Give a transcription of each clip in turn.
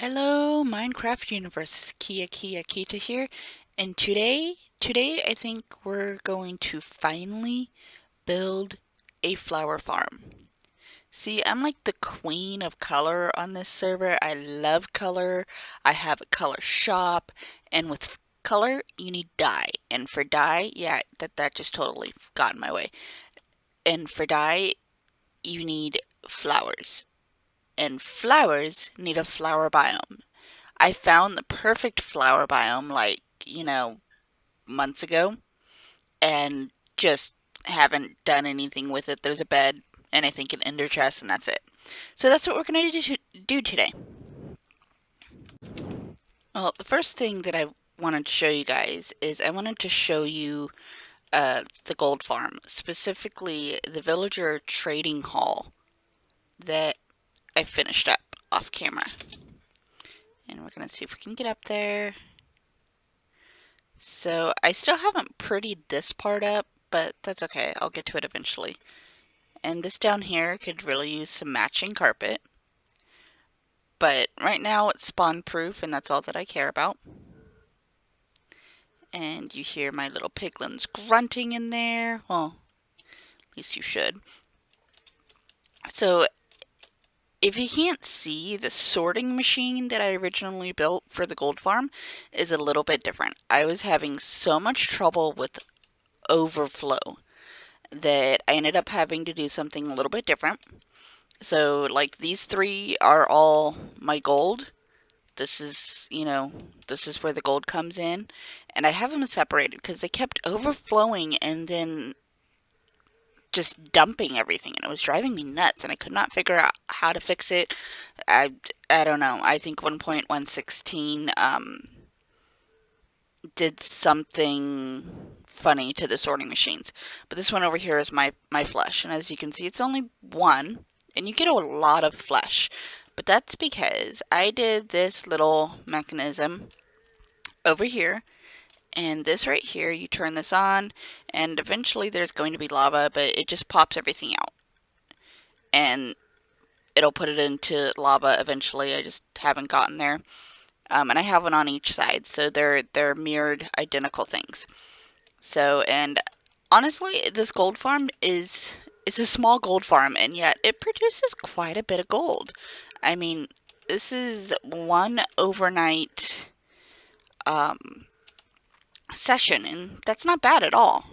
Hello, Minecraft Universe. Kita here, and today I think we're going to finally build a flower farm. See, I'm like the queen of color on this server. I love color. I have a color shop, and with color, you need dye. And for dye, yeah, that just totally got in my way. And for dye, you need flowers. And flowers need a flower biome. I found the perfect flower biome months ago and just haven't done anything with it. There's a bed and I think an ender chest and that's it. So that's what we're going to do today. Well, the first thing that I wanted to show you guys is I wanted to show you the gold farm, specifically the villager trading hall that I finished up off camera. And we're going to see if we can get up there. So I still haven't prettied this part up, but that's okay. I'll get to it eventually. And this down here could really use some matching carpet. But right now it's spawn proof and that's all that I care about. And you hear my little piglins grunting in there. Well, at least you should. So if you can't see, the sorting machine that I originally built for the gold farm is a little bit different. I was having so much trouble with overflow that I ended up having to do something a little bit different. So, like, these three are all my gold. This is, this is where the gold comes in. And I have them separated because they kept overflowing and then just dumping everything. And it was driving me nuts. And I could not figure out how to fix it. I don't know. I think 1.116 did something funny to the sorting machines. But this one over here is my flesh. And as you can see, it's only one. And you get a lot of flesh. But that's because I did this little mechanism over here. And this right here, you turn this on. And eventually there's going to be lava. But it just pops everything out. And it'll put it into lava eventually. I just haven't gotten there. And I have one on each side. So they're mirrored identical things. So, and honestly, this gold farm it's a small gold farm, and yet it produces quite a bit of gold. I mean, this is one overnight session, and that's not bad at all.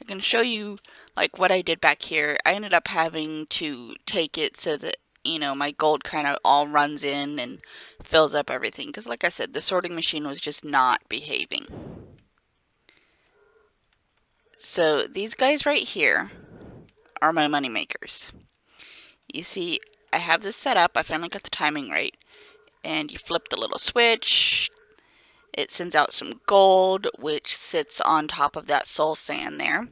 I can show you like what I did back here. I ended up having to take it so that my gold kind of all runs in and fills up everything. Because like I said, the sorting machine was just not behaving. So these guys right here are my money makers. You see, I have this set up. I finally got the timing right. And you flip the little switch. It sends out some gold, which sits on top of that soul sand there.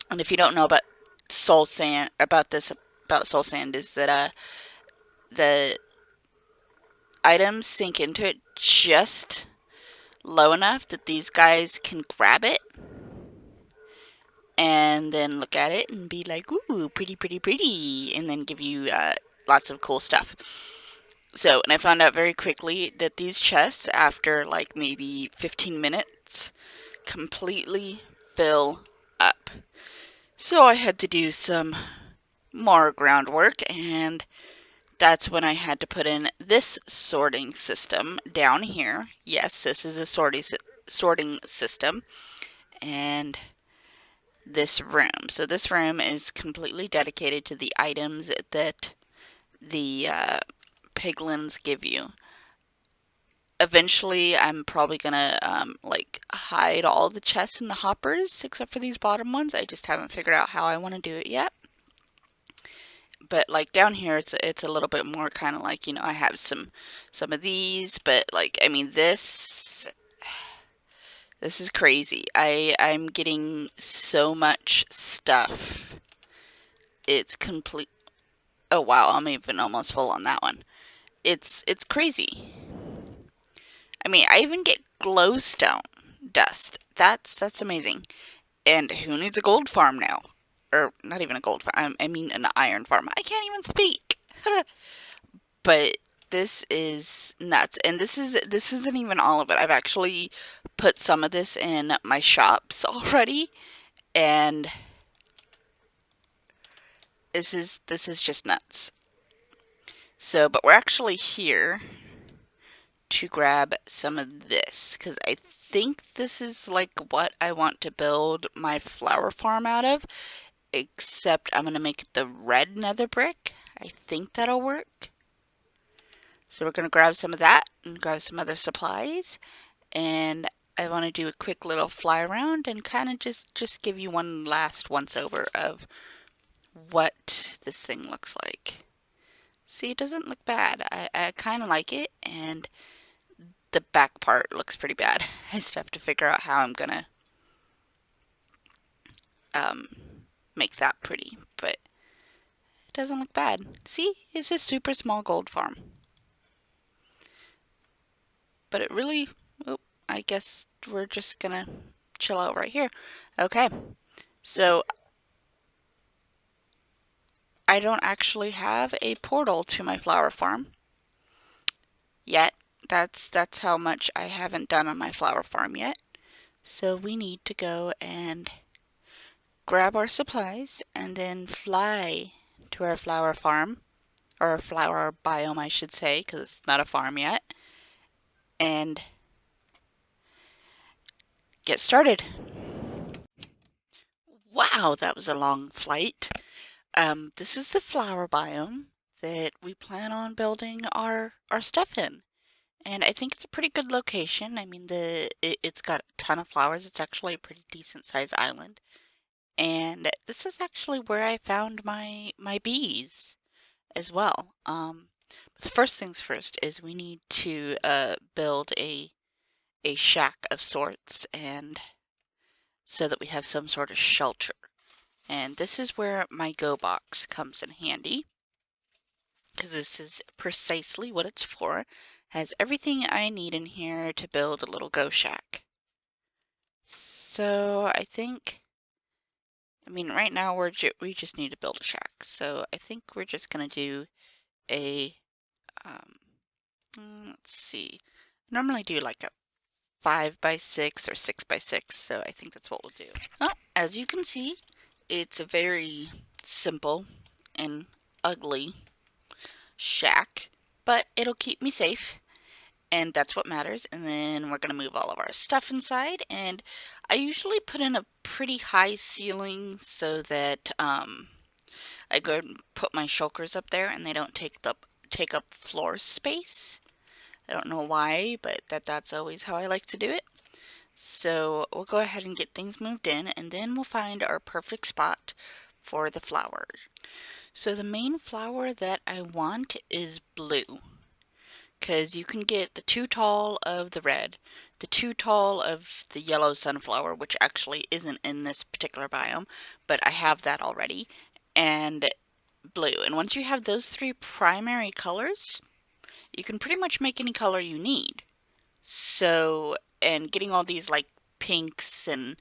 And if you don't know about soul sand, about soul sand, is that the items sink into it just low enough that these guys can grab it and then look at it and be like, ooh, pretty, pretty, pretty, and then give you lots of cool stuff. So, and I found out very quickly that these chests, after like maybe 15 minutes, completely fill up. So I had to do some more groundwork, and that's when I had to put in this sorting system down here. Yes, this is a sorting system. And this room. So this room is completely dedicated to the items that the piglins give you. Eventually, I'm probably gonna like hide all the chests and the hoppers except for these bottom ones. I just haven't figured out how I want to do it yet. But like down here, it's a little bit more kind of like I have some of these, but like I mean this is crazy. I'm getting so much stuff. It's complete. Oh wow, I'm even almost full on that one. It's crazy. I mean, I even get glowstone dust. That's amazing. And who needs a gold farm now? Or not even a gold farm. I mean an iron farm. I can't even speak. But this is nuts. And this isn't even all of it. I've actually put some of this in my shops already, and this is just nuts. So, but we're actually here to grab some of this because I think this is like what I want to build my flower farm out of, except I'm going to make it the red nether brick. I think that'll work. So we're going to grab some of that and grab some other supplies, and I want to do a quick little fly around and kind of just give you one last once over of what this thing looks like. See, it doesn't look bad. I kind of like it, and the back part looks pretty bad. I just have to figure out how I'm gonna make that pretty, but it doesn't look bad. See, it's a super small gold farm. But it really, oh, I guess we're just gonna chill out right here. Okay, so I don't actually have a portal to my flower farm yet. That's how much I haven't done on my flower farm yet. So we need to go and grab our supplies and then fly to our flower farm, or our flower biome I should say, because it's not a farm yet, and get started. Wow, that was a long flight. This is the flower biome that we plan on building our stuff in. And I think it's a pretty good location. I mean, it's got a ton of flowers. It's actually a pretty decent sized island. And this is actually where I found my bees as well. But the first things first is we need to build a shack of sorts, and so that we have some sort of shelter. And this is where my go box comes in handy, because this is precisely what it's for. Has everything I need in here to build a little go shack. So I think, I mean, right now we just need to build a shack. So I think we're just gonna do a let's see. I normally do like a 5x6 or 6x6, so I think that's what we'll do. Well, as you can see, it's a very simple and ugly shack, but it'll keep me safe, and that's what matters. And then we're going to move all of our stuff inside, and I usually put in a pretty high ceiling so that I go and put my shulkers up there and they don't take up floor space. I don't know why, but that's always how I like to do it. So we'll go ahead and get things moved in, and then we'll find our perfect spot for the flower. So the main flower that I want is blue, because you can get the too tall of the red, the too tall of the yellow sunflower, which actually isn't in this particular biome, but I have that already, and blue. And once you have those three primary colors, you can pretty much make any color you need. So, and getting all these like pinks, and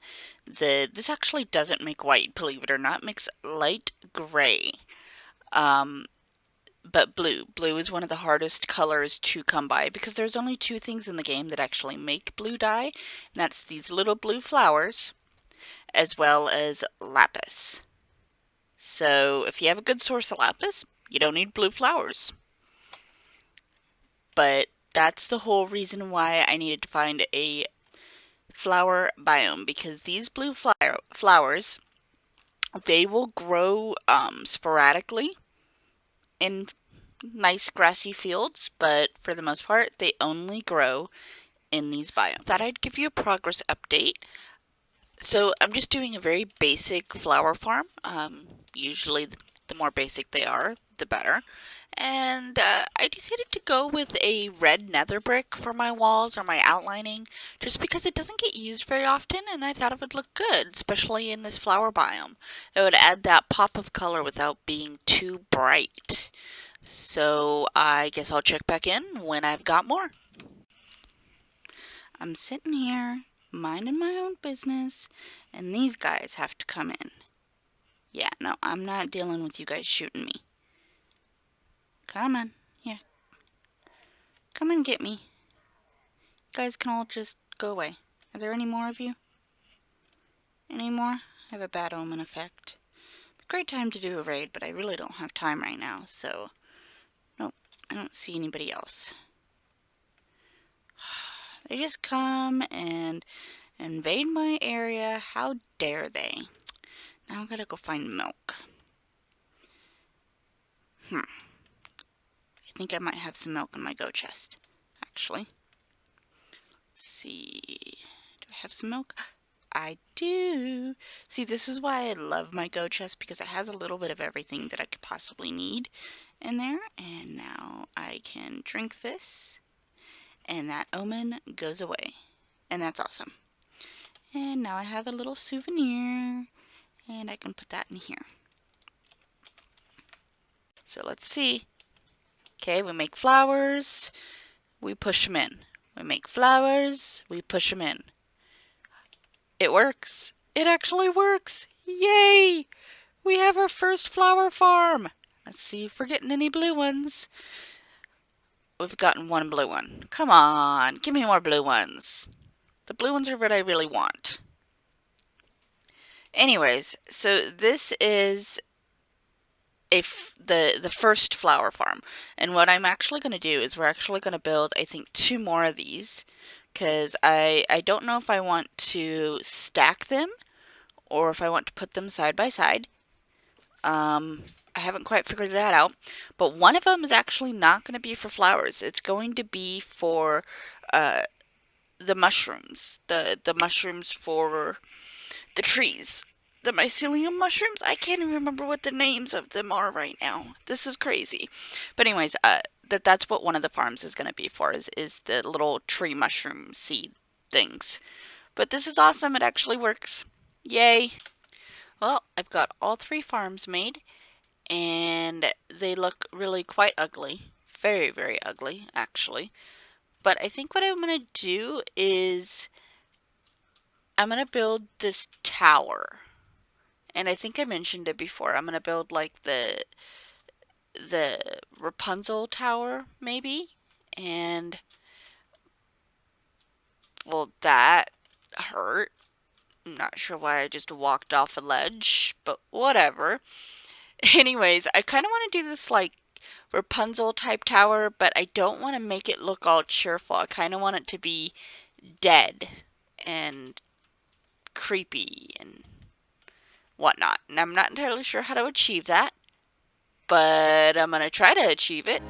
this actually doesn't make white, believe it or not, it makes light gray. But blue is one of the hardest colors to come by, because there's only two things in the game that actually make blue dye, and that's these little blue flowers as well as lapis. So if you have a good source of lapis, you don't need blue flowers. But that's the whole reason why I needed to find a flower biome, because these blue flowers, they will grow sporadically in nice grassy fields, but for the most part, they only grow in these biomes. Thought I'd give you a progress update. So I'm just doing a very basic flower farm. Usually the more basic they are, the better. And I decided to go with a red nether brick for my walls or my outlining, just because it doesn't get used very often, and I thought it would look good, especially in this flower biome. It would add that pop of color without being too bright. So I guess I'll check back in when I've got more. I'm sitting here, minding my own business, and these guys have to come in. Yeah, no, I'm not dealing with you guys shooting me. Come on, yeah. come get me. You guys can all just go away. Are there any more of you? Any more? I have a bad omen effect. Great time to do a raid, but I really don't have time right now, so... Nope, I don't see anybody else. They just come and invade my area. How dare they? Now I gotta go find milk. I think I might have some milk in my go chest, actually. Let's see. Do I have some milk? I do. See, this is why I love my go chest, because it has a little bit of everything that I could possibly need in there. And now I can drink this, and that omen goes away. And that's awesome. And now I have a little souvenir, and I can put that in here. So let's see. Okay, we make flowers, we push them in. We make flowers, we push them in. It works. It actually works. Yay! We have our first flower farm. Let's see if we're getting any blue ones. We've gotten one blue one. Come on, give me more blue ones. The blue ones are what I really want. Anyways, so this is the first flower farm. And what I'm actually going to do is we're actually going to build, I think, 2 more of these. Because I don't know if I want to stack them or if I want to put them side by side. I haven't quite figured that out. But one of them is actually not going to be for flowers. It's going to be for the mushrooms. The mushrooms for the trees. The mycelium mushrooms? I can't even remember what the names of them are right now. This is crazy. But anyways, that's what one of the farms is going to be for, is the little tree mushroom seed things. But this is awesome. It actually works. Yay. Well, I've got all 3 farms made, and they look really quite ugly. Very, very ugly, actually. But I think what I'm going to do is I'm going to build this tower. And I think I mentioned it before. I'm going to build like the Rapunzel tower, maybe. And, well, that hurt. I'm not sure why I just walked off a ledge, but whatever. Anyways, I kind of want to do this like Rapunzel type tower, but I don't want to make it look all cheerful. I kind of want it to be dead and creepy and whatnot. And I'm not entirely sure how to achieve that, but I'm going to try to achieve it.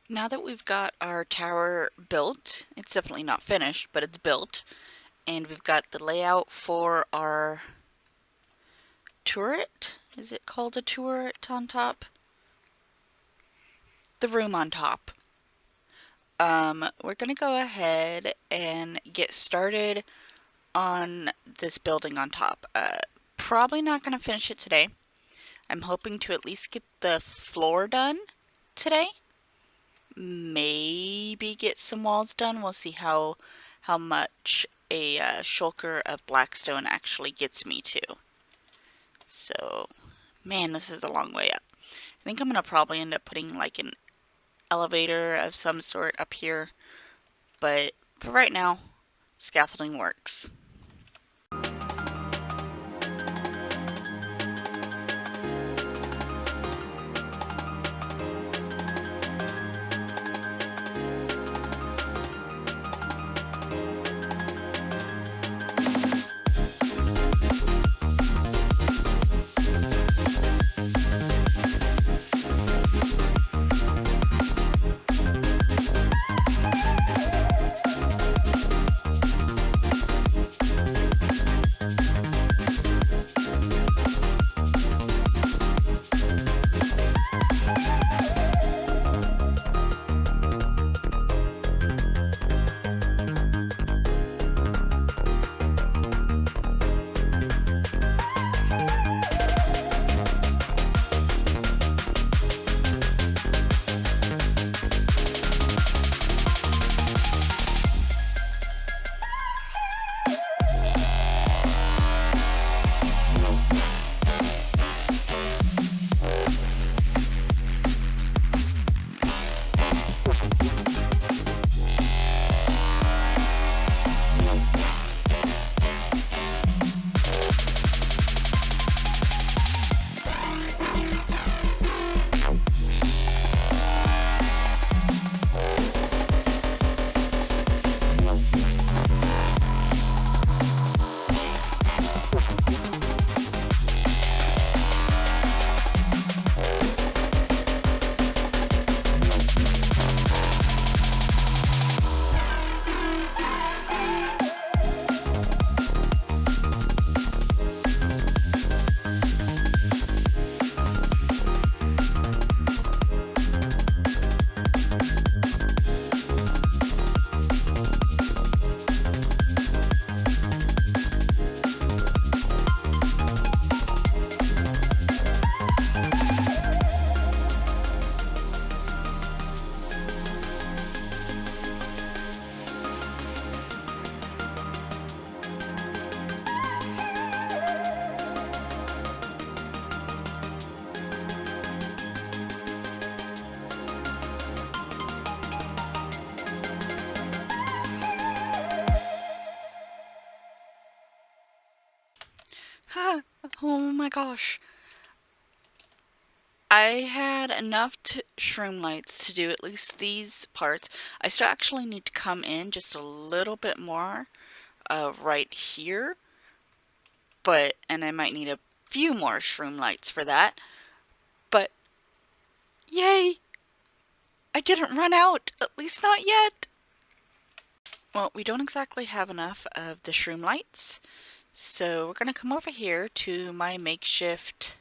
Now that we've got our tower built, it's definitely not finished, but it's built, and we've got the layout for our turret. Is it called a turret on top? The room on top. We're gonna go ahead and get started on this building on top. Probably not gonna finish it today. I'm hoping to at least get the floor done today. Maybe get some walls done. We'll see how much a shulker of blackstone actually gets me to. So, man, this is a long way up. I think I'm gonna probably end up putting like an elevator of some sort up here, but for right now, scaffolding works. Oh my gosh. I had enough shroom lights to do at least these parts. I still actually need to come in just a little bit more right here, and I might need a few more shroom lights for that. But yay! I didn't run out, at least not yet. Well, we don't exactly have enough of the shroom lights, so we're gonna come over here to my makeshift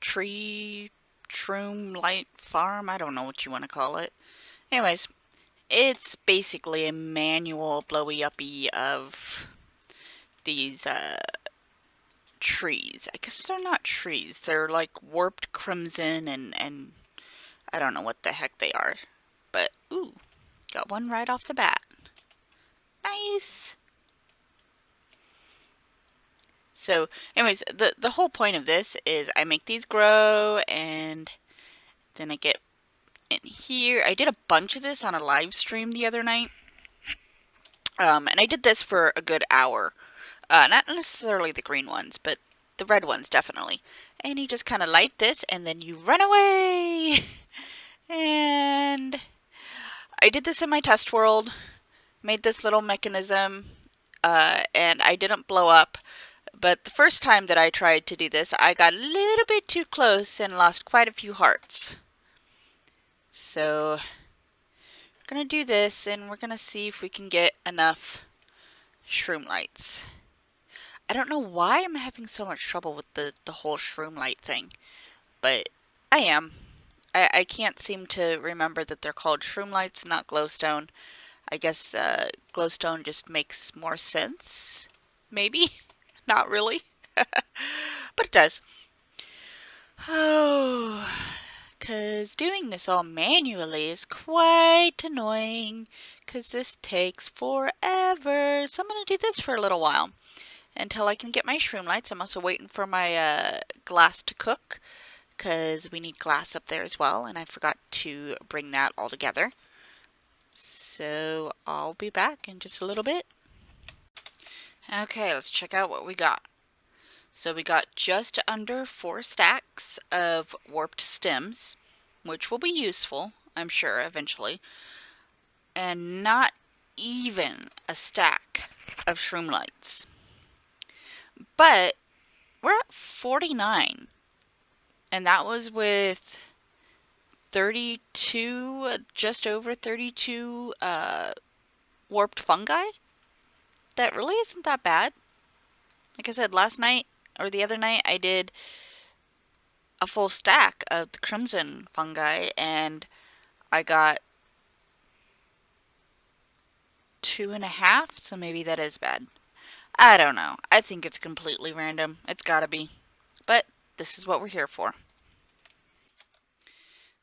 shroom light farm. I don't know what you want to call it. Anyways, it's basically a manual blowy uppy of these trees. I guess they're not trees. They're like warped crimson and I don't know what the heck they are. But ooh, got one right off the bat. Nice. So anyways, the whole point of this is I make these grow and then I get in here. I did a bunch of this on a live stream the other night. And I did this for a good hour. Not necessarily the green ones, but the red ones definitely. And you just kind of light this and then you run away. And I did this in my test world. Made this little mechanism. And I didn't blow up. But the first time that I tried to do this, I got a little bit too close and lost quite a few hearts. So we're going to do this, and we're going to see if we can get enough shroom lights. I don't know why I'm having so much trouble with the whole shroom light thing, but I am. I can't seem to remember that they're called shroom lights, not glowstone. I guess glowstone just makes more sense. Maybe? Not really. But it does. Oh, because doing this all manually is quite annoying, because this takes forever. So I'm going to do this for a little while until I can get my shroom lights. I'm also waiting for my glass to cook, because we need glass up there as well, and I forgot to bring that all together. So I'll be back in just a little bit. Okay, let's check out what we got. So we got just under 4 stacks of warped stems, which will be useful, I'm sure, eventually. And not even a stack of shroom lights. But we're at 49. And that was with 32, just over 32 warped fungi. That really isn't that bad. Like I said, last night, or the other night, I did a full stack of the crimson fungi, and I got 2.5, so maybe that is bad. I don't know. I think it's completely random. It's gotta be. But this is what we're here for.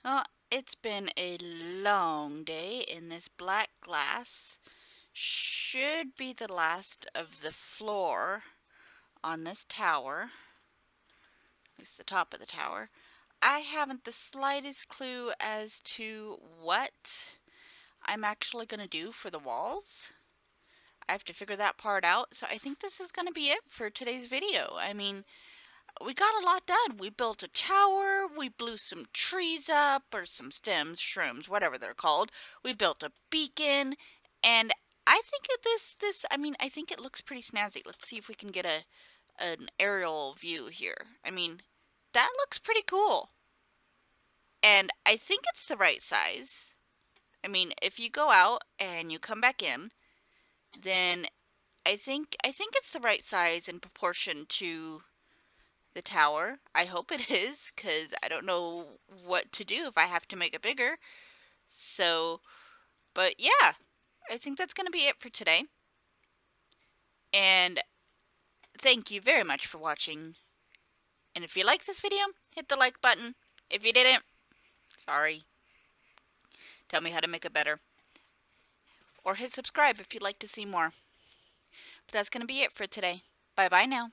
Well, it's been a long day in this black glass. Should be the last of the floor on this tower. At least the top of the tower. I haven't the slightest clue as to what I'm actually going to do for the walls. I have to figure that part out. So I think this is going to be it for today's video. I mean, we got a lot done. We built a tower, we blew some trees up, or some stems, shrooms, whatever they're called. We built a beacon, and I think I think it looks pretty snazzy. Let's see if we can get an aerial view here. I mean, that looks pretty cool. And I think it's the right size. I mean, if you go out and you come back in, then I think it's the right size in proportion to the tower. I hope it is, because I don't know what to do if I have to make it bigger. So, but yeah, I think that's going to be it for today. And thank you very much for watching. And if you like this video, hit the like button. If you didn't, sorry. Tell me how to make it better. Or hit subscribe if you'd like to see more. But that's going to be it for today. Bye-bye now.